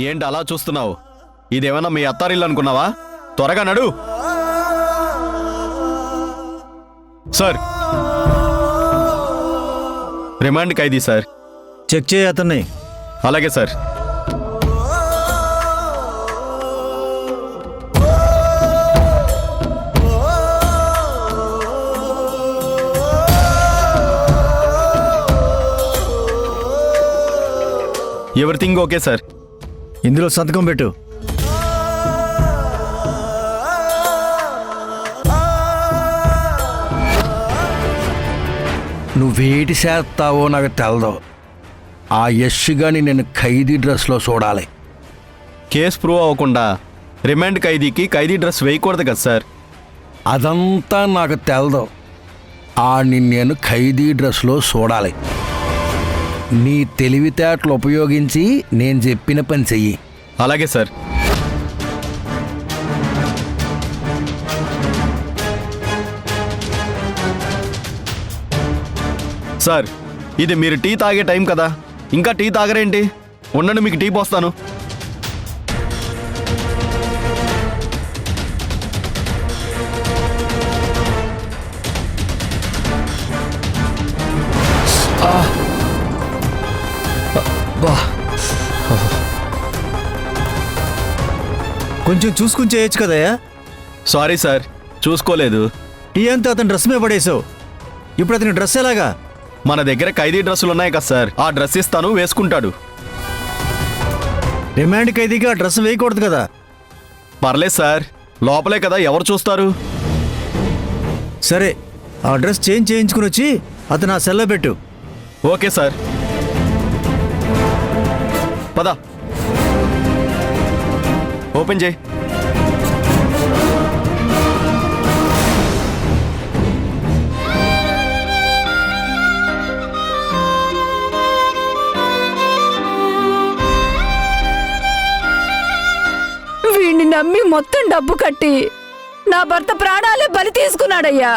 ఏంటి అలా చూస్తున్నావు? ఇదేమన్నా మీ అత్తారిల్లు అనుకున్నావా? త్వరగా నడు. సార్, రిమాండ్ ఖైదీ సార్. చెక్ చేయి అతన్ని. అలాగే సార్. Everything okay sir. ఇందులో సంతకం పెట్టు. నువ్వేటి చేస్తావో నాకు తెలదు. ఆ యష్ గాని నేను ఖైదీ డ్రెస్లో చూడాలి. కేసు ప్రూవ్ అవ్వకుండా రిమాండ్ ఖైదీకి ఖైదీ డ్రెస్ వేయకూడదు కదా సార్. అదంతా నాకు తెలదు. ఆడిని నేను ఖైదీ డ్రెస్లో చూడాలి. నీ తెలివితేటలు ఉపయోగించి నేను చెప్పిన పని చెయ్యి. అలాగే సార్. సార్, ఇది మీరు టీ తాగే టైం కదా, ఇంకా టీ తాగరేంటి? ఉండండి, మీకు టీ పోస్తాను. కొంచెం చూసుకుని చేయొచ్చు కదయ్యా. సారీ సార్, చూసుకోలేదు. టీ అంతా అతని డ్రెస్ మీద పడేసావు. ఇప్పుడు అతని డ్రెస్ ఎలాగా? మన దగ్గర ఖైదీ డ్రెస్సులు ఉన్నాయి కదా సార్, ఆ డ్రెస్ ఇస్తాను, వేసుకుంటాడు. రిమాండ్ ఖైదీకి ఆ డ్రెస్ వేయకూడదు కదా. పర్లేదు సార్, లోపలే కదా, ఎవరు చూస్తారు? సరే, ఆ డ్రెస్ చేంజ్ చేయించుకుని వచ్చి అతను ఆ సెల్లో పెట్టు. Okay sir. పద, ఓపెన్ చేయి. వీడిని నమ్మి మొత్తం డబ్బు కట్టి నా భర్త ప్రాణాలే బలి తీసుకున్నాడయ్యా.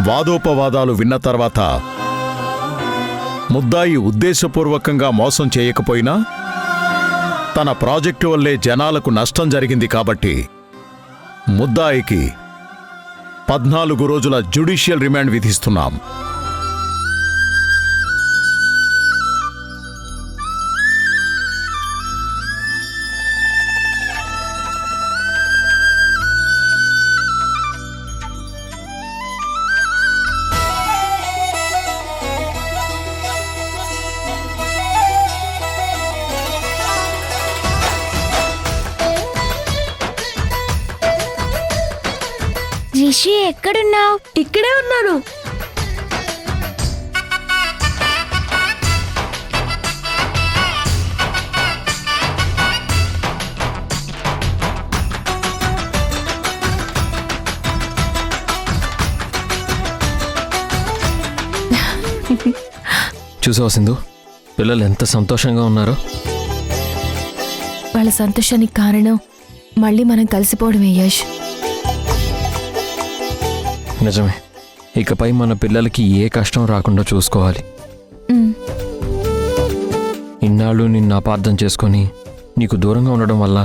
వాదోపవాదాలు విన్న తర్వాత ముద్దాయి ఉద్దేశపూర్వకంగా మోసం చేయకపోయినా తన ప్రాజెక్టు వల్లే జనాలకు నష్టం జరిగింది కాబట్టి ముద్దాయికి 14 రోజుల జ్యుడిషియల్ రిమాండ్ విధిస్తున్నాం. రిషి, ఎక్కడున్నావు? ఇక్కడే ఉన్నాను. చూసావా సింధు, పిల్లలు ఎంత సంతోషంగా ఉన్నారో. వాళ్ళ సంతోషానికి కారణం మళ్ళీ మనం కలిసిపోవడమే యష్. నిజమే, ఇకపై మన పిల్లలకి ఏ కష్టం రాకుండా చూసుకోవాలి. ఇన్నాళ్ళు నిన్ను అపార్థం చేసుకొని నీకు దూరంగా ఉండడం వల్ల,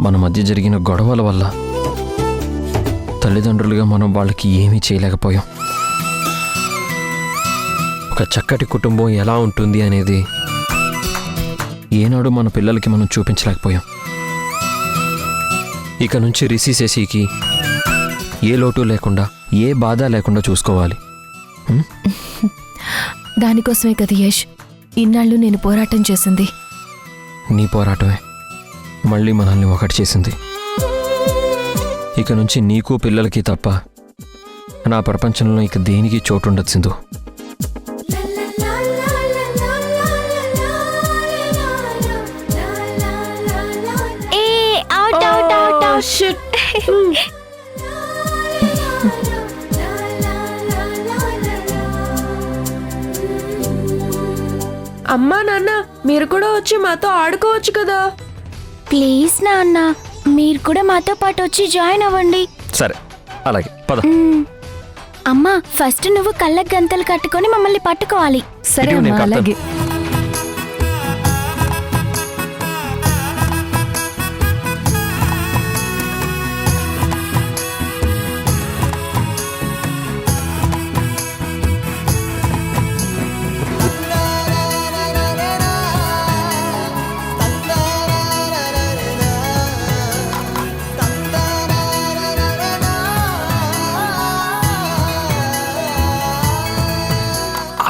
మన మధ్య జరిగిన గొడవల వల్ల తల్లిదండ్రులుగా మనం వాళ్ళకి ఏమీ చేయలేకపోయాం. ఒక చక్కటి కుటుంబం ఎలా ఉంటుంది అనేది ఏనాడు మన పిల్లలకి మనం చూపించలేకపోయాం. ఇక నుంచి రిషి శశికి ఏ లోటు లేకుండా, ఏ బాధ లేకుండా చూసుకోవాలి. దానికోసమే కదా యష్ ఇన్నాళ్ళు నేను పోరాటం చేసింది. నీ పోరాటమే మళ్ళీ మనల్ని ఒకటి చేసింది. ఇక నుంచి నీకు పిల్లలకి తప్ప నా ప్రపంచంలో ఇక దేనికి చోటుండదు సింధు. అమ్మా నాన్న, మీరు కూడా వచ్చి మాతో ఆడుకోవచ్చు కదా. ప్లీజ్ నాన్న, మీరు కూడా మాతో పాటు వచ్చి జాయిన్ అవ్వండి. సరే అలాగే పద. అమ్మా, ఫస్ట్ నువ్వు కళ్ళకి గంతలు కట్టుకొని మమ్మల్ని పట్టుకోవాలి. సరే ఇదిగో నేను అమ్మా, కడతాను. అలాగే.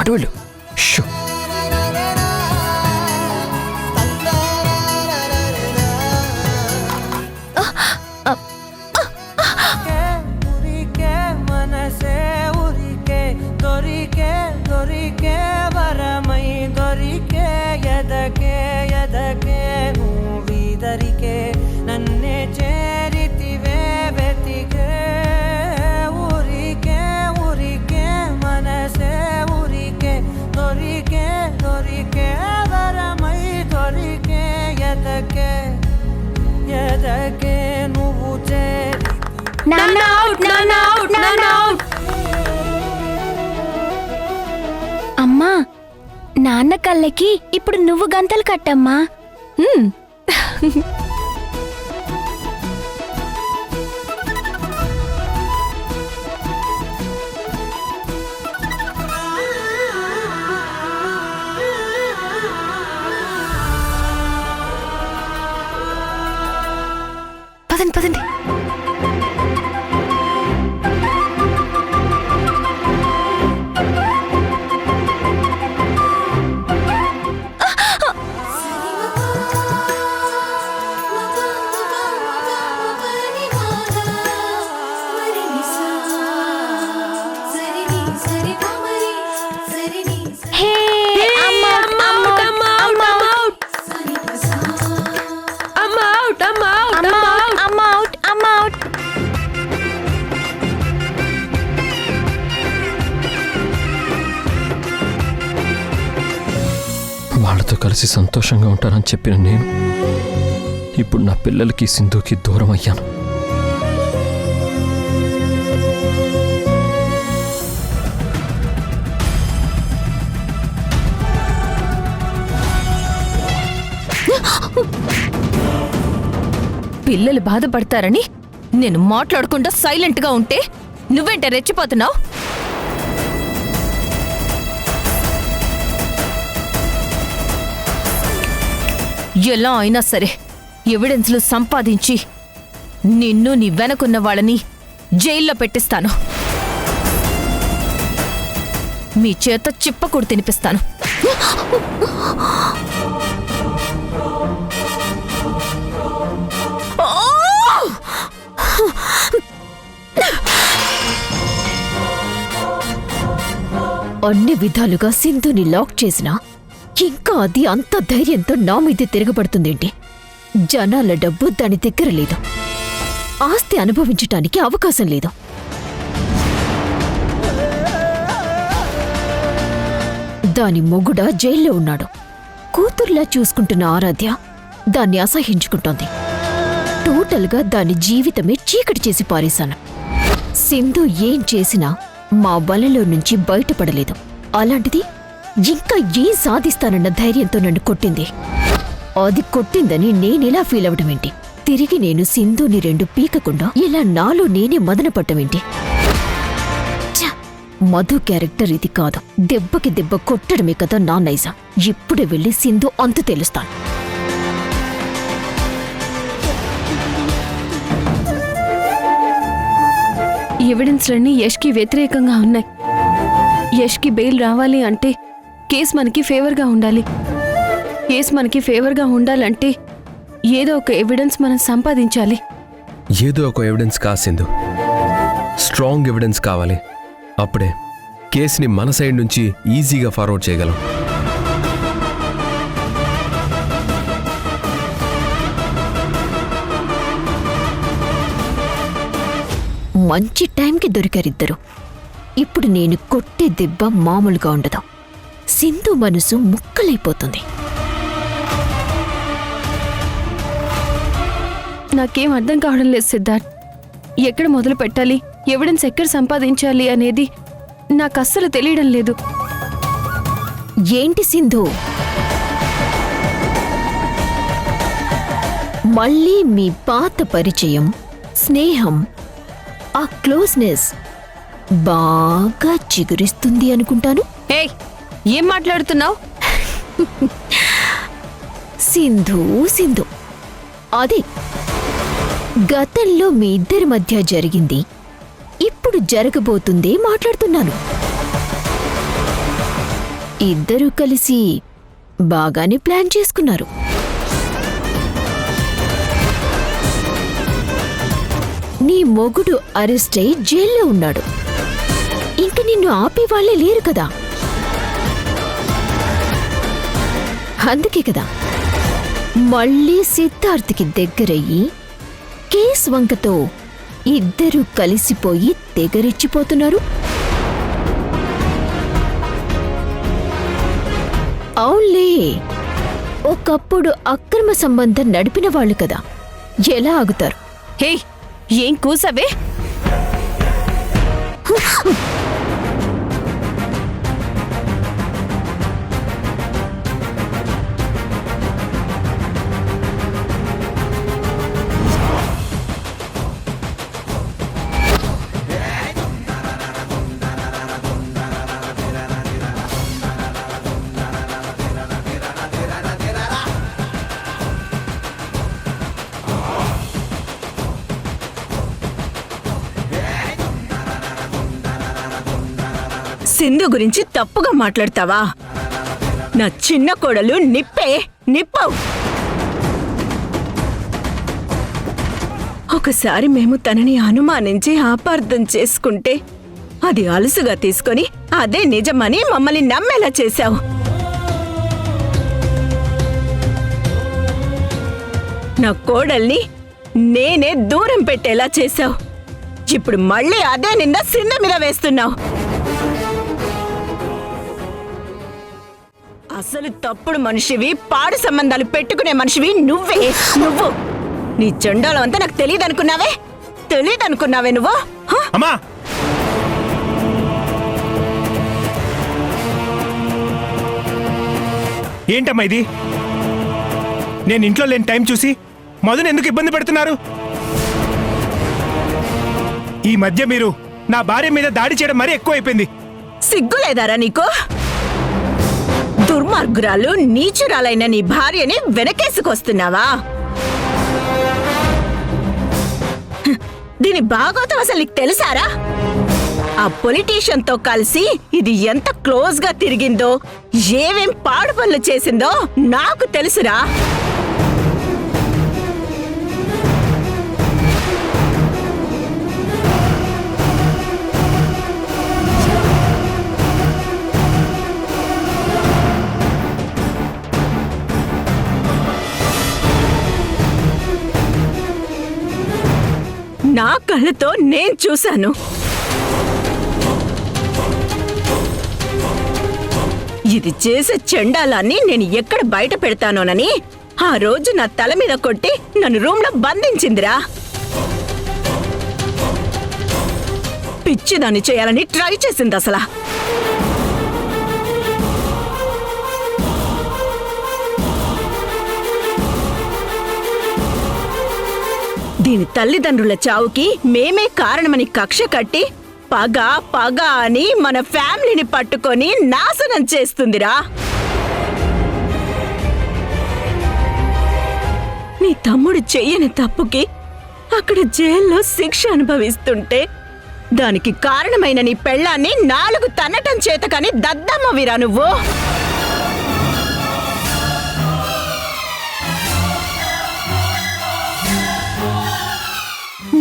అటు వెళ్ళు. షూ. ఉరికే మనసే ఉరికే దొరికే దొరికే వరమై దొరికే ఎదకే ఎదకే నువ్విదరికే నన్నే చేరితివే వెతికే ఉరికే ఉరికే మనసే ఉరికే దొరికే దొరికే వరమై దొరికే ఎదకే ఎదకే నువ్వు చేరి నాన్న అవుట్, నాన్న అవుట్, నాన్న అవుట్. అమ్మా, నాన్న కళ్ళకి ఇప్పుడు నువ్వు గంతలు కట్టమ్మా. పదండి పదండి. హే, అమ్మా, అమ్మా, అమ్మా, అమ్మా, అమ్మా అవుట్, అమ్మా అవుట్. వాళ్ళతో కలిసి సంతోషంగా ఉంటానని చెప్పిన నేను ఇప్పుడు నా పిల్లలకి సింధుకి దూరం అయ్యాను. పిల్లలు బాధపడతారని నేను మాట్లాడకుండా సైలెంట్ గా ఉంటే నువ్వేంట రెచ్చిపోతున్నావు? ఎలా అయినా సరే ఎవిడెన్స్లు సంపాదించి నిన్ను నీ వెనకున్న వాళ్ళని జైల్లో పెట్టిస్తాను. మీ చేత చిప్పకూడు తినిపిస్తాను. అన్ని విధాలుగా సింధుని లాక్ చేసినా ఇంకా అది అంత ధైర్యంతో నా మీద తిరగబడుతుందేంటి? జనాల డబ్బు దాని దగ్గర లేదు, ఆస్తి అనుభవించటానికి అవకాశం లేదు. దాని మొగుడ జైల్లో ఉన్నాడు. కూతుర్లా చూసుకుంటున్న ఆరాధ్య దాన్ని అసహించుకుంటోంది. టోటల్గా దాని జీవితమే చీకటి చేసి పారేశాను. సింధు ఏం చేసినా మా వలలో నుంచి బయటపడలేదు. అలాంటిది ఇంకా ఏం సాధిస్తానన్న ధైర్యంతో నన్ను కొట్టింది. అది కొట్టిందని నేనెలా ఫీల్ అవడమేంటి? తిరిగి నేను సింధుని రెండు పీకకుండా ఇలా నాలో నేనే మదనపడ్డమేంటి? మధు క్యారెక్టర్ ఇది కాదు. దెబ్బకి దెబ్బ కొట్టడమే కదా నా నైజం. ఇప్పుడే వెళ్ళి సింధు అంతు తెలుస్తాను. ఎవిడెన్స్లన్నీ యష్కి వ్యతిరేకంగా ఉన్నాయి. యష్కి బెయిల్ రావాలి అంటే కేసు మనకి ఫేవర్గా ఉండాలి. కేసు మనకి ఫేవర్గా ఉండాలంటే ఏదో ఒక ఎవిడెన్స్ మనం సంపాదించాలి. ఏదో ఒక ఎవిడెన్స్ కాసిందు, స్ట్రాంగ్ ఎవిడెన్స్ కావాలి. అప్పుడే కేసుని మన సైడ్ నుంచి ఈజీగా ఫార్వర్డ్ చేయగలం. మంచి టైంకి దొరికారిద్దరు. ఇప్పుడు నేను కొట్టే దెబ్బ మామూలుగా ఉండదు. సింధు మనసు ముక్కలైపోతుంది. నాకేం అర్థం కావడం లేదు సిద్ధార్థ్. ఎక్కడ మొదలు పెట్టాలి, ఎవిడెన్స్ ఎక్కడ సంపాదించాలి అనేది నాకు అస్సలు తెలియడం లేదు. ఏంటి సింధు, మళ్ళీ మీ పాత పరిచయం, స్నేహం, ఆ క్లోజ్నెస్ బాగా చిగురిస్తుంది అనుకుంటాను. ఏయ్, ఏం మాట్లాడుతున్నావు? సింధు సింధు అదే గతంలో మీ ఇద్దరి మధ్య జరిగింది, ఇప్పుడు జరగబోతుందే మాట్లాడుతున్నాను. ఇద్దరూ కలిసి బాగానే ప్లాన్ చేసుకున్నారు. నీ మొగుడు అరెస్ట్ అయి జైల్లో ఉన్నాడు. ఇంక నిన్ను ఆపేవాళ్లే లేరు కదా. అందుకే కదా మళ్ళీ సిద్ధార్థ్కి దగ్గరయ్యి కేస్ వంకతో ఇద్దరూ కలిసిపోయి తెగరెచ్చిపోతున్నారు. అవునులే, ఒకప్పుడు అక్రమ సంబంధం నడిపిన వాళ్ళు కదా, ఎలా ఆగుతారు? హే, ఏం కూసవే? సింధు గురించి తప్పుగా మాట్లాడతావా? నా చిన్న కోడలు నిప్పవు. ఒకసారి మేము తనని అనుమానించి అపార్థం చేసుకుంటే అది అలుసుగా తీసుకొని అదే నిజమని మమ్మల్ని నమ్మేలా చేశావు. నా కోడల్ని నేనే దూరం పెట్టేలా చేశావు. ఇప్పుడు మళ్ళీ అదే నింద సింధు మీద వేస్తున్నావు. అసలు తప్పుడు మనిషివి, పాడు సంబంధాలు పెట్టుకునే మనిషివి నువ్వు. నీ చెండాలం అంతా నాకు తెలియదనుకున్నావే నువ్వు. అమ్మా, ఏంటమ్మా ఇది? నేను ఇంట్లో లేని టైం చూసి మధుని ఎందుకు ఇబ్బంది పెడుతున్నారు? ఈ మధ్య మీరు నా భార్య మీద దాడి చేయడం మరీ ఎక్కువైపోయింది. సిగ్గులేదారా నీకు? దుర్మార్గురాలు, నీచురాలైన నీ భార్యని వెనకేసుకొస్తున్నావా? దీని బాగోతం అసలు నీకు తెలుసారా? ఆ పొలిటీషియన్ తో కలిసి ఇది ఎంత క్లోజ్ గా తిరిగిందో, ఏమేం పాడు పనులు చేసిందో నాకు తెలుసురా. నా కళ్ళతో నేను చూశాను. ఇది చేసే చెండాలాన్ని నేను ఎక్కడ బయట పెడతానోనని ఆ రోజు నా తల మీద కొట్టి నన్ను రూమ్లో బంధించిందిరా. పిచ్చిదాన్ని చేయాలని ట్రై చేసింది అసలా. దీని తల్లిదండ్రుల చావుకి మేమే కారణమని కక్ష కట్టి పగ అని మన ఫ్యామిలీని పట్టుకొని నాశనం చేస్తుందిరా. నీ తమ్ముడు చెయ్యని తప్పుకి అక్కడ జైల్లో శిక్ష అనుభవిస్తుంటే దానికి కారణమైన నీ పెళ్ళాన్ని 4 తన్నటం చేతకని దద్దమ్మవిరా నువ్వు.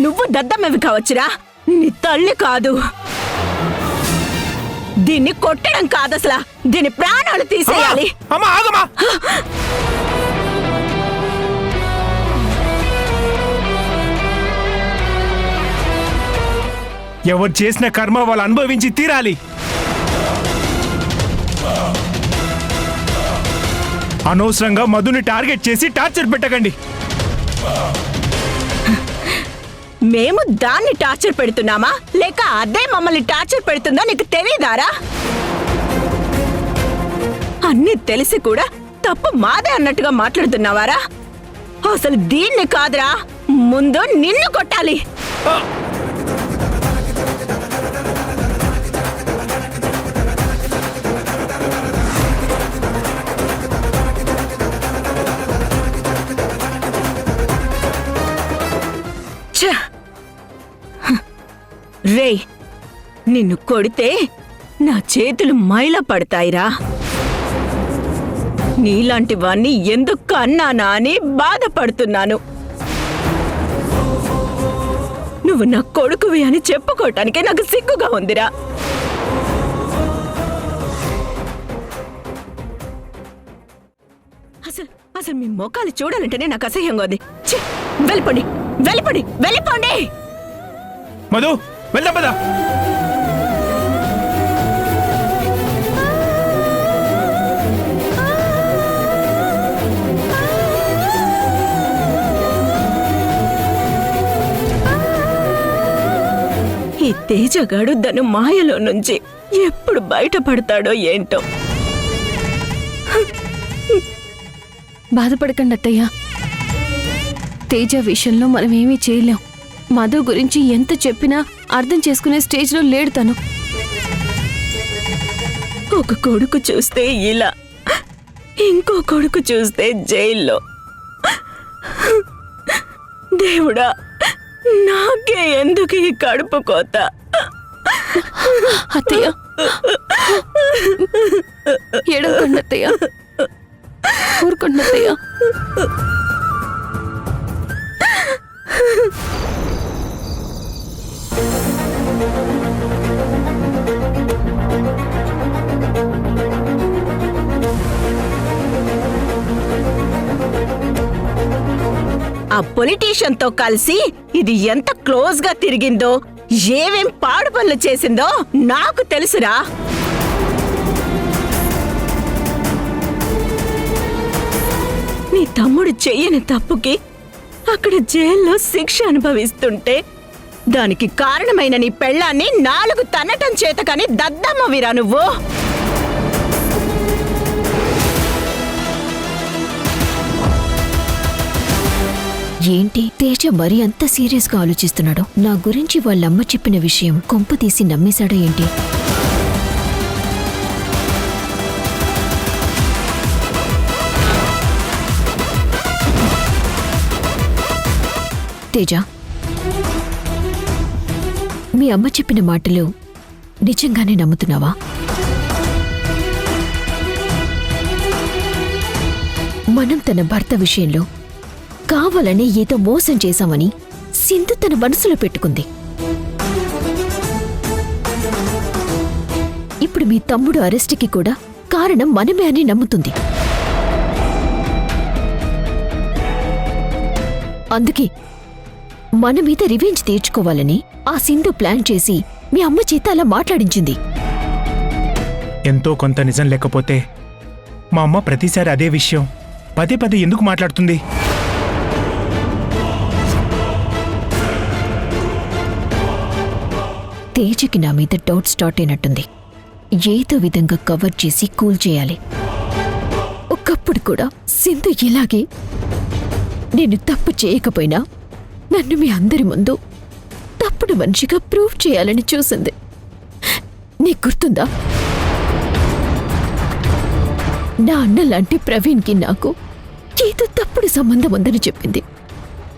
నువ్వు దద్దమ్మవి కావచ్చురా, నీ తల్లి కాదు. దీన్ని కొట్టడం కాదసలా, దీని ప్రాణాలు తీసేయాలి. ఎవరు చేసిన కర్మ వాళ్ళు అనుభవించి తీరాలి. అనవసరంగా మధుని టార్గెట్ చేసి టార్చర్ పెట్టకండి. మేము దాన్ని టార్చర్ పెడుతున్నామా లేక అదే మమ్మల్ని టార్చర్ పెడుతుందో నీకు తెలీదారా? అన్నీ తెలిసి కూడా తప్పు మాదే అన్నట్టుగా మాట్లాడుతున్నావారా? అసలు దీన్ని కాదురా, ముందు నిన్ను కొట్టాలి. రేయ్, నిన్ను కొడితే నా చేతులు మైల పడతాయిరా. నీలాంటి వాణ్ణి ఎందుకు అన్నానా అని బాధపడుతున్నాను. నువ్వు నా కొడుకువి అని చెప్పుకోవటానికే నాకు సిగ్గుగా ఉందిరా. అసలు మీ మొఖాలు చూడాలంటేనే నాకు అసహ్యంగా ఉంది. వెళ్ళిపోండి, వెళ్ళిపోండి, వెళ్ళిపోండి. మధు, వెళ్దాం పద. ఈ తేజగాడు దాని మాయలో నుంచి ఎప్పుడు బయటపడతాడో ఏంటో. బాధపడకండి అత్తయ్య, తేజ విషయంలో మనం ఏమీ చేయలేం. మధు గురించి ఎంత చెప్పినా అర్థం చేసుకునే స్టేజ్లో లేడు తను. ఒక కొడుకు చూస్తే ఇలా, ఇంకో కొడుకు చూస్తే జైల్లో. దేవుడా, నాకే ఎందుకు ఈ కడుపు కోత? అత్తయ్య, ఏడవకండి అత్తయ్య, ఊరుకోండి అత్తయ్య. ఆ పొలిటీషియన్ తో కలిసి ఇది ఎంత క్లోజ్ గా తిరిగిందో, ఏమేం పాడు పనులు చేసిందో నాకు తెలుసురా. నీ తమ్ముడు చెయ్యని తప్పుకి అక్కడ జైల్లో శిక్ష అనుభవిస్తుంటే దానికి కారణమైన నీ పెళ్ళాన్ని 4 తన్నటం చేతకని దద్దమ్మవిరా నువ్వు. ఏంటి తేజ మరీ అంత సీరియస్గా ఆలోచిస్తున్నాడు? నా గురించి వాళ్ళమ్మ చెప్పిన విషయం కొంప తీసి నమ్మేశాడా ఏంటి? తేజ, మీ అమ్మ చెప్పిన మాటలు నిజంగానే నమ్ముతున్నావా? మనం తన భర్త విషయంలో కావాలనే ఏదో మోసం చేశామని సింధు తన మనసులో పెట్టుకుంది. ఇప్పుడు మీ తమ్ముడు అరెస్ట్కి కూడా కారణం మనమే అని నమ్ముతుంది. అందుకే మన మీద రివెంజ్ తీర్చుకోవాలని ఆ సింధు ప్లాన్ చేసి మీ అమ్మ చేత అలా మాట్లాడించింది. ఎంతో కొంత నిజం లేకపోతే మా అమ్మ ప్రతిసారి అదే విషయం పదే పదే ఎందుకు మాట్లాడుతుంది? తేజకి నా మీద డౌట్ స్టార్ట్ అయినట్టుంది. ఏదో విధంగా కవర్ చేసి కూల్ చేయాలి. ఒకప్పుడు కూడా సింధు ఇలాగే నేను తప్పు చేయకపోయినా నన్ను మీ అందరి ముందు తప్పుడు మనిషిగా ప్రూవ్ చేయాలని చూసింది. నీకు గుర్తుందా? నా అన్న లాంటి ప్రవీణ్కి నాకు ఏదో తప్పుడు సంబంధం ఉందని చెప్పింది.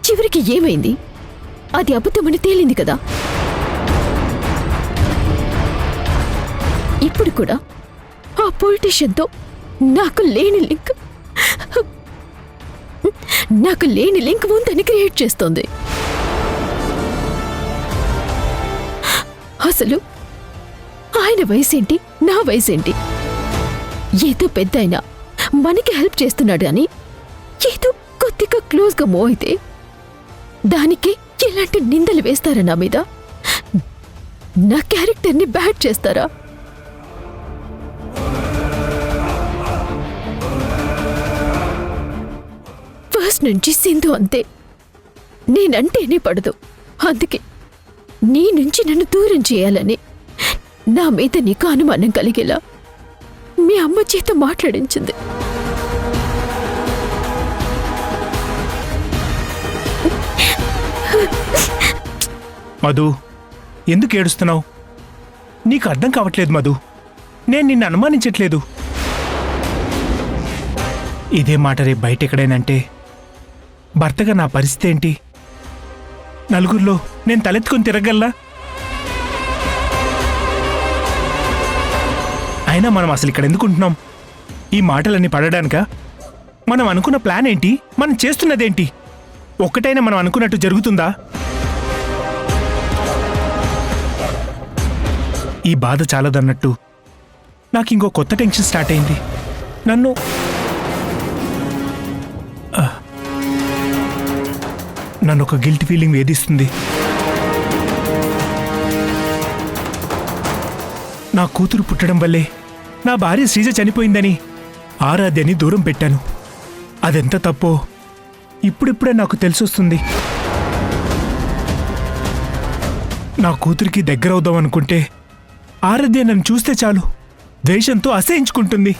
చివరికి ఏమైంది? అది అబద్ధమని తేలింది కదా. ఇప్పుడు కూడా ఆ పొలిటీషియన్తో నాకు లేని లింక్ ఉందని క్రియేట్ చేస్తోంది. అసలు ఆయన వయసేంటి, నా వయసేంటి? ఏదో పెద్ద అయినా మనకి హెల్ప్ చేస్తున్నాడు అని ఏదో కొద్దిగా క్లోజ్గా మూవ్ అయితే దానికి ఎలాంటి నిందలు వేస్తారా నా మీద? నా క్యారెక్టర్ని బ్యాడ్ చేస్తారా? ఫస్ట్ నుంచి సింధు అంతే. నేనంటేనే పడదు. అందుకే నీ నుంచి నన్ను దూరం చేయాలని నా మీద నీకు అనుమానం కలిగేలా మీ అమ్మ చేత మాట్లాడించింది. మధు, ఎందుకు ఏడుస్తున్నావు? నీకు అర్థం కావట్లేదు మధు. నేను నిన్ను అనుమానించట్లేదు. ఇదే మాట రేపు బయట ఎక్కడైనంటే భర్తగా నా పరిస్థితి ఏంటి? నలుగురిలో నేను తలెత్తుకొని తిరగల్లా? అయినా మనం అసలు ఇక్కడ ఎందుకు ఉంటున్నాం? ఈ మాటలన్నీ పడడానికా? మనం అనుకున్న ప్లాన్ ఏంటి? మనం చేస్తున్నదేంటి? ఒక్కటైనా మనం అనుకున్నట్టు జరుగుతుందా? ఈ బాధ చాలదన్నట్టు నాకు ఇంకో కొత్త టెన్షన్ స్టార్ట్ అయింది. నన్ను ఒక గిల్ట్ ఫీలింగ్ వేధిస్తుంది. నా కూతురు పుట్టడం వల్లే నా భార్య శ్రీజ చనిపోయిందని ఆరాధ్యని దూరం పెట్టాను. అదెంత తప్పో ఇప్పుడిప్పుడే నాకు తెలిసొస్తుంది. నా కూతురికి దగ్గరవుదాం అనుకుంటే ఆరాధ్య నన్ను చూస్తే చాలు ద్వేషంతో అసహించుకుంటుంది.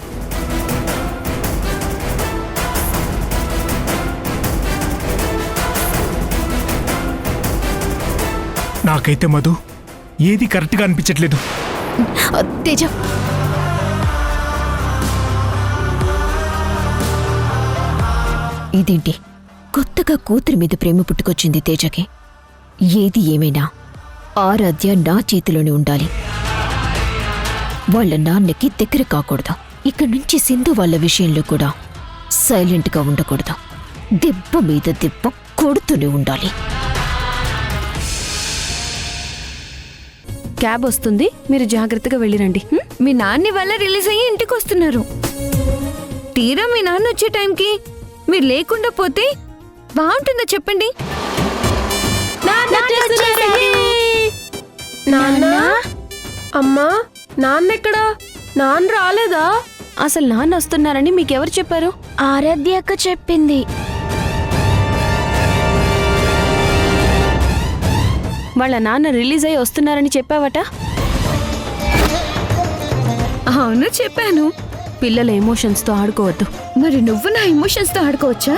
నాకైతే మధు ఏది కరెక్ట్గా అనిపించట్లేదు. తేజ, ఇదేంటి కొత్తగా కూతురి మీద ప్రేమ పుట్టుకొచ్చింది తేజకి? ఏది ఏమైనా ఆరాధ్య నా చేతిలోనే ఉండాలి. వాళ్ళ నాన్నకి దగ్గర కాకూడదు. ఇక్కడి నుంచి సింధు వాళ్ళ విషయంలో కూడా సైలెంట్గా ఉండకూడదు. దెబ్బ మీద దెబ్బ కొడుతూనే ఉండాలి. క్యాబ్ వస్తుంది, మీరు జాగ్రత్తగా వెళ్ళిరండి. మీ నాన్న వల్ల రిలీజ్ అయ్యి ఇంటికి వస్తున్నారు. తీరా మీ నాన్న వచ్చే టైంకి మీరు లేకుండా పోతే బాగుంటుందో చెప్పండి. అమ్మా, నాన్నెక్కడా? నాన్న రాలేదా? అసలు నాన్న వస్తున్నారని మీకెవరు చెప్పారు? ఆరాధ్య అక్క చెప్పింది. వాళ్ళ నాన్న రిలీజ్ అయ్యి వస్తున్నారని చెప్పావట? అవును చెప్పాను. పిల్లల ఎమోషన్స్తో ఆడుకోవద్దు. మరి నువ్వు నా ఎమోషన్స్తో ఆడుకోవచ్చా?